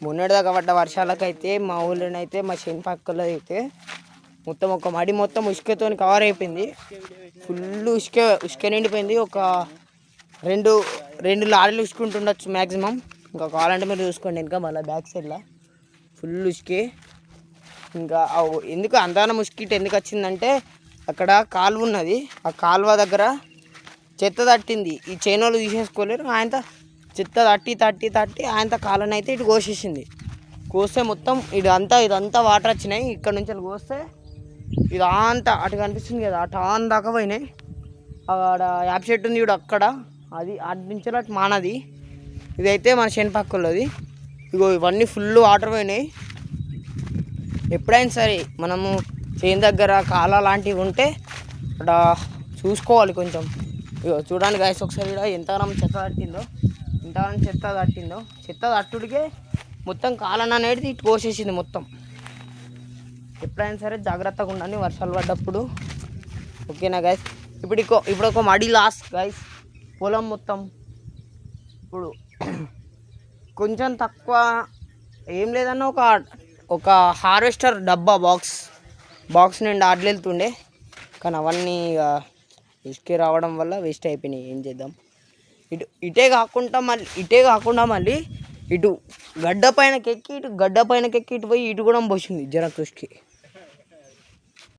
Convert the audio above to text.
మొన్నటిదాకా పడ్డ వర్షాలకైతే మా ఊళ్ళోనైతే మా చేను పక్కలో అయితే మొత్తం ఒక మడి మొత్తం ఉసుకతో కవర్ అయిపోయింది. ఫుల్ ఉసుక నిండిపోయింది. ఒక రెండు లారీలు ఉసుకుంటుండొచ్చు మ్యాక్సిమం. ఇంకా కావాలంటే మీరు చూసుకోండి. ఇంకా మళ్ళీ బ్యాక్ సైడ్లో ఫుల్ ఉసుకే. ఇంకా ఎందుకు అందాన ముస్కిట్ ఎందుకు వచ్చిందంటే అక్కడ కాలువ ఉన్నది. ఆ కాలువ దగ్గర చెత్త తట్టింది. ఈ చేనోళ్ళు తీసేసుకోలేరు. ఆయన చెత్త తట్టి ఆయన కాలువని అయితే ఇటు కోసేసింది. కోస్తే మొత్తం ఇదంతా వాటర్ వచ్చినాయి. ఇక్కడ నుంచి కోస్తే ఇదంతా అటు కనిపిస్తుంది కదా, అటు ఆన్ దాకా పోయినాయి. అక్కడ యాప్ చెట్టు ఉంది చూడు, అక్కడ అది అటు నుంచి అటు మానది. ఇదైతే మన చేను పక్కలది. ఇగో ఇవన్నీ ఫుల్ వాటర్ పోయినాయి. ఎప్పుడైనా సరే మనము చేను దగ్గర కాలా లాంటివి ఉంటే అక్కడ చూసుకోవాలి కొంచెం. ఇగో చూడండి గాయస్, ఒకసారి కూడా ఎంతగానో చెత్త తట్టిందో చెత్త తట్టుడికే మొత్తం కాలన అనేది ఇటు కోసేసింది మొత్తం. ఎప్పుడైనా సరే జాగ్రత్తగా ఉండండి వర్షాలు పడ్డప్పుడు. ఓకేనా గాయస్? ఇప్పుడు ఒక మడి లాస్ గాయస్. పొలం మొత్తం ఇప్పుడు కొంచెం తక్కువ ఏం లేదన్నా ఒక హార్వెస్టర్ డబ్బా బాక్స్ నిండా ఆటలు వెళ్తుండే. కానీ అవన్నీ ఇక ఇసుకే రావడం వల్ల వేస్ట్ అయిపోయినాయి. ఏం చేద్దాం? ఇటే కాకుండా మళ్ళీ ఇటు గడ్డ పైనకి ఎక్కి ఇటు పోయి ఇటు కూడా పోసింది జర చూసుకి.